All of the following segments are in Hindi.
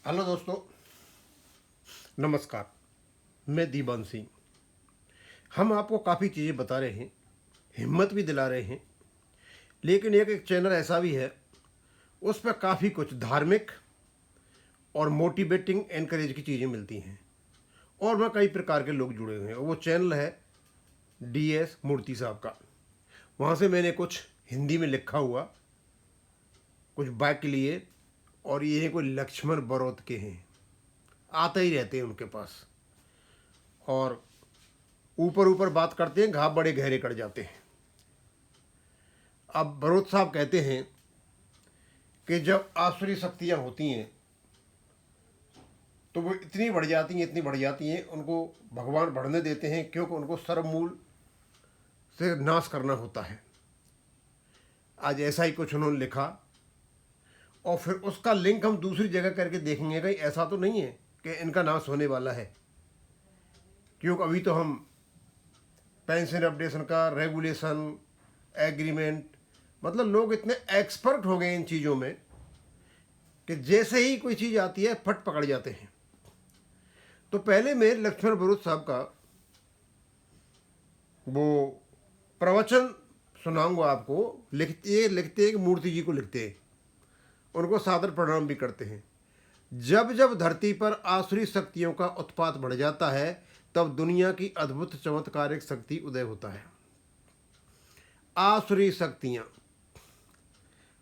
हेलो दोस्तों, नमस्कार। मैं दीवान सिंह। हम आपको काफ़ी चीज़ें बता रहे हैं, हिम्मत भी दिला रहे हैं, लेकिन एक चैनल ऐसा भी है, उस पर काफ़ी कुछ धार्मिक और मोटिवेटिंग एनकरेज की चीज़ें मिलती हैं और वह कई प्रकार के लोग जुड़े हुए हैं। वो चैनल है DS मूर्ति साहब का। वहाँ से मैंने कुछ हिंदी में लिखा हुआ कुछ बाइक लिए, और ये हैं कोई लक्ष्मण बरौत के हैं, आते ही रहते हैं उनके पास, और ऊपर ऊपर बात करते हैं, घाव बड़े गहरे कर जाते हैं। अब बरोत साहब कहते हैं कि जब आसुरी शक्तियाँ होती हैं तो वो इतनी बढ़ जाती हैं, उनको भगवान बढ़ने देते हैं, क्योंकि उनको सर्वमूल से नाश करना होता है। आज ऐसा ही कुछ उन्होंने लिखा, और फिर उसका लिंक हम दूसरी जगह करके देखेंगे कि ऐसा तो नहीं है कि इनका नाश होने वाला है, क्योंकि अभी तो हम पेंशन अपडेशन का रेगुलेशन, एग्रीमेंट, मतलब लोग इतने एक्सपर्ट हो गए इन चीज़ों में कि जैसे ही कोई चीज़ आती है फट पकड़ जाते हैं। तो पहले मैं लक्ष्मण बरूद साहब का वो प्रवचन सुनाऊंगा आपको। लिखते कि मूर्ति जी को लिखते हैं, उनको सादर प्रणाम भी करते हैं। जब जब धरती पर आसुरी शक्तियों का उत्पात बढ़ जाता है, तब दुनिया की अद्भुत चमत्कारिक शक्ति उदय होता है। आसुरी शक्तियाँ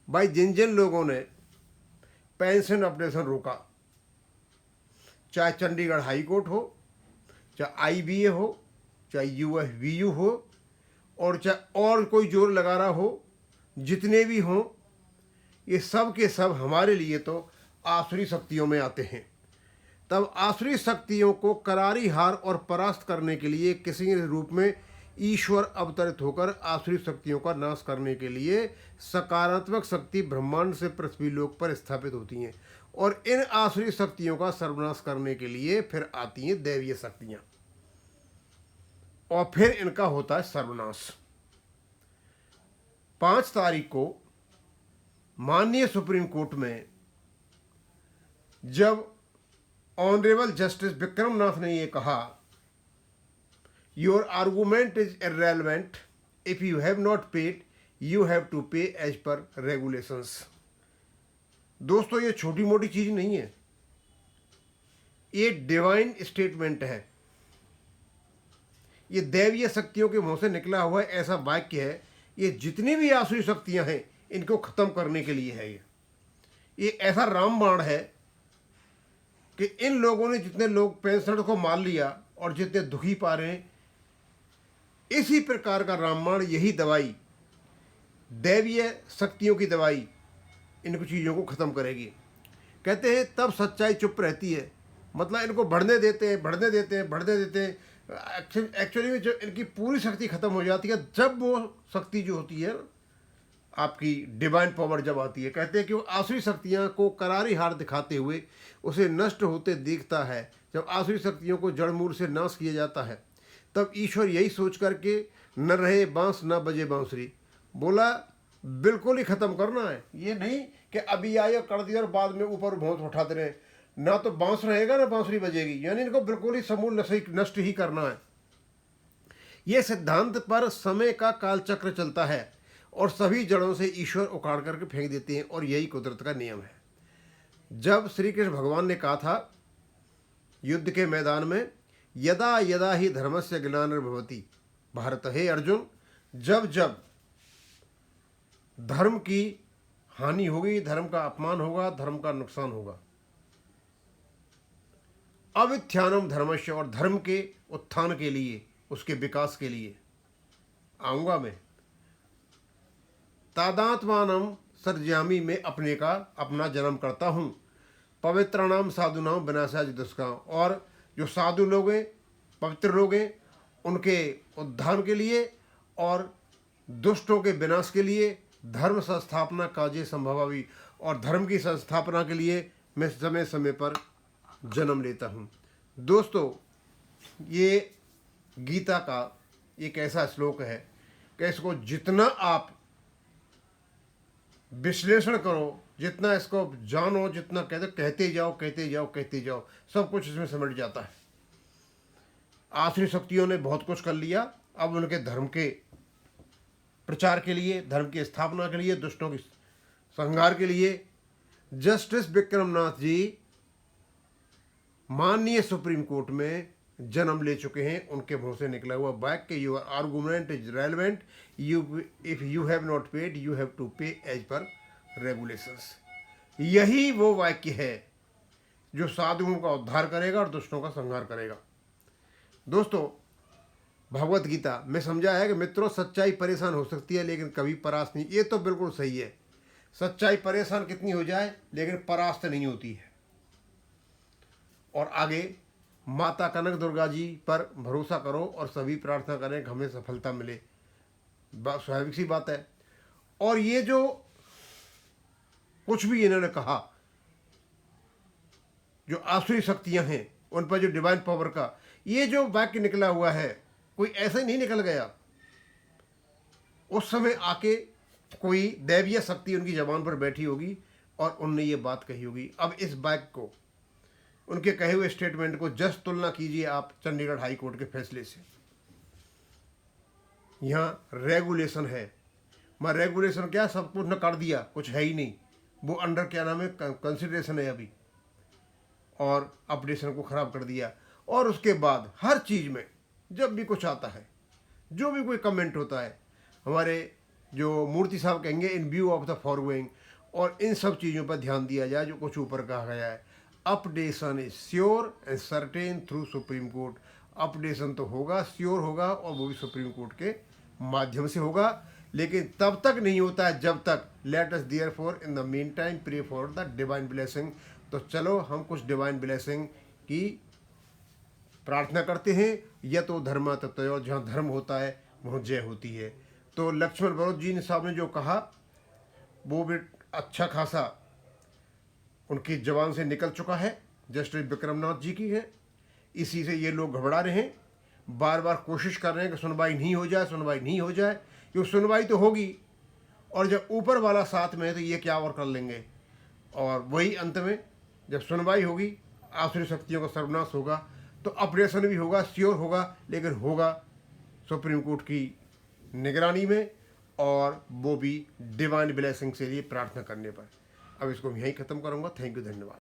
भाई, जिन जिन लोगों ने पेंशन अपडेशन रोका, चाहे चंडीगढ़ हाई कोर्ट हो, चाहे IBA हो, चाहे UFBU हो, और चाहे और कोई जोर लगा रहा हो, जितने भी हों, ये सब के सब हमारे लिए तो आसुरी शक्तियों में आते हैं। तब आसुरी शक्तियों को करारी हार और परास्त करने के लिए किसी रूप में ईश्वर अवतरित होकर आसुरी शक्तियों का नाश करने के लिए सकारात्मक शक्ति ब्रह्मांड से पृथ्वी लोक पर स्थापित होती हैं, और इन आसुरी शक्तियों का सर्वनाश करने के लिए फिर आती हैं दैवीय शक्तियां, और फिर इनका होता है सर्वनाश। 5 तारीख को माननीय सुप्रीम कोर्ट में जब ऑनरेबल जस्टिस विक्रमनाथ ने ये कहा, your argument is irrelevant, if you have not paid you have to pay as per regulations. दोस्तों, ये छोटी मोटी चीज नहीं है, ये डिवाइन स्टेटमेंट है। ये दैवीय शक्तियों के मुंह से निकला हुआ ऐसा वाक्य है। ये जितनी भी आसुरी शक्तियां हैं, इनको खत्म करने के लिए है। ये ऐसा रामबाण है कि इन लोगों ने, जितने लोग पेंशन को मार लिया और जितने दुखी पा रहे हैं, इसी प्रकार का रामबाण, यही दवाई, दैवीय शक्तियों की दवाई, इन चीज़ों को ख़त्म करेगी। कहते हैं तब सच्चाई चुप रहती है, मतलब इनको बढ़ने देते हैं। एक्चुअली में जब इनकी पूरी शक्ति खत्म हो जाती है, जब वो शक्ति जो होती है आपकी डिवाइन पावर जब आती है, कहते हैं कि वो आसुरी शक्तियाँ को करारी हार दिखाते हुए उसे नष्ट होते देखता है। जब आसुरी शक्तियों को जड़ मूल से नाश किया जाता है, तब ईश्वर यही सोच करके न रहे बांस न बजे बांसुरी, बोला बिल्कुल ही ख़त्म करना है। ये नहीं कि अभी आए और कर दिया और बाद में ऊपर भौंस उठाते रहे, ना तो बांस रहेगा ना बांसुरी बजेगी, यानी इनको बिल्कुल ही समूल नष्ट ही करना है। ये सिद्धांत पर समय का कालचक्र चलता है और सभी जड़ों से ईश्वर उखाड़ करके फेंक देते हैं, और यही कुदरत का नियम है। जब श्री कृष्ण भगवान ने कहा था युद्ध के मैदान में, यदा यदा ही धर्मस्य ग्लानिर्भवति भारत, हे अर्जुन, जब जब धर्म की हानि होगी, धर्म का अपमान होगा, धर्म का नुकसान होगा, अवित्थानम धर्मस्य, और धर्म के उत्थान के लिए, उसके विकास के लिए आऊँगा मैं। तादात्मानम सर्जयामी, में अपना जन्म करता हूँ। पवित्राणाम साधुनाम विनाशाय दुष्काम, और जो साधु लोग हैं, पवित्र लोग हैं, उनके उद्धार के लिए और दुष्टों के विनाश के लिए, धर्म संस्थापना काजे संभवावी, और धर्म की संस्थापना के लिए मैं समय समय पर जन्म लेता हूँ। दोस्तों, ये गीता का एक ऐसा श्लोक है कि इसको जितना आप विश्लेषण करो, जितना इसको जानो, जितना कहते जाओ कहते जाओ कहते जाओ, सब कुछ इसमें सिमट जाता है। आसुरी शक्तियों ने बहुत कुछ कर लिया। अब उनके धर्म के प्रचार के लिए, धर्म की स्थापना के लिए, दुष्टों की संहार के लिए जस्टिस विक्रमनाथ जी माननीय सुप्रीम कोर्ट में जन्म ले चुके हैं। उनके मुंह से निकला हुआ वाक्य, your argument is relevant, if you have not paid you have to pay as per regulations. यही वो वाक्य है जो साधुओं का उद्धार करेगा और दुष्टों का संहार करेगा। दोस्तों, भगवत गीता में समझा है कि मित्रों, सच्चाई परेशान हो सकती है लेकिन कभी परास्त नहीं। ये तो बिल्कुल सही है, सच्चाई परेशान कितनी हो जाए लेकिन परास्त नहीं होती है। और आगे माता कनक दुर्गा जी पर भरोसा करो और सभी प्रार्थना करें कि हमें सफलता मिले। स्वाभाविक सी बात है। और ये जो कुछ भी इन्होंने कहा, जो आसुरी शक्तियां हैं उन पर जो डिवाइन पावर का ये जो वाक्य निकला हुआ है, कोई ऐसे ही नहीं निकल गया। उस समय आके कोई दैवीय शक्ति उनकी जबान पर बैठी होगी और उनने ये बात कही होगी। अब इस वाक्य को, उनके कहे हुए स्टेटमेंट को जस्ट तुलना कीजिए आप चंडीगढ़ हाई कोर्ट के फैसले से। यहाँ रेगुलेशन है, मैं रेगुलेशन क्या, सब कुछ न कर दिया, कुछ है ही नहीं। वो अंडर क्या नाम है, कंसिडरेशन है अभी, और अपडेशन को ख़राब कर दिया। और उसके बाद हर चीज़ में जब भी कुछ आता है, जो भी कोई कमेंट होता है, हमारे जो मूर्ति साहब कहेंगे इन व्यू ऑफ द फॉरगोइंग, और इन सब चीज़ों पर ध्यान दिया जाए जो कुछ ऊपर कहा गया है। Updation is sure and certain through supreme court. Updation तो होगा, श्योर होगा, और वो भी सुप्रीम कोर्ट के माध्यम से होगा। लेकिन तब तक नहीं होता है जब तक, let us therefore in the mean time pray for the divine blessing. तो चलो हम कुछ डिवाइन ब्लेसिंग की प्रार्थना करते हैं। यह तो धर्म तत्व, और जहाँ धर्म होता है वहाँ जय होती है। तो लक्ष्मण बरोद जी साहब ने जो कहा वो भी अच्छा खासा उनकी जबान से निकल चुका है, जस्टिस विक्रमनाथ जी की है। इसी से ये लोग घबरा रहे हैं, बार बार कोशिश कर रहे हैं कि सुनवाई नहीं हो जाए, सुनवाई नहीं हो जाए। क्योंकि सुनवाई तो होगी, और जब ऊपर वाला साथ में है तो ये क्या और कर लेंगे। और वही अंत में जब सुनवाई होगी, आसुरी शक्तियों का सर्वनाश होगा, तो ऑपरेशन भी होगा, श्योर होगा, लेकिन होगा सुप्रीम कोर्ट की निगरानी में, और वो भी डिवाइन ब्लेसिंग से लिए प्रार्थना करने पर। अब इसको मैं यहीं ख़त्म करूँगा। थैंक यू, धन्यवाद।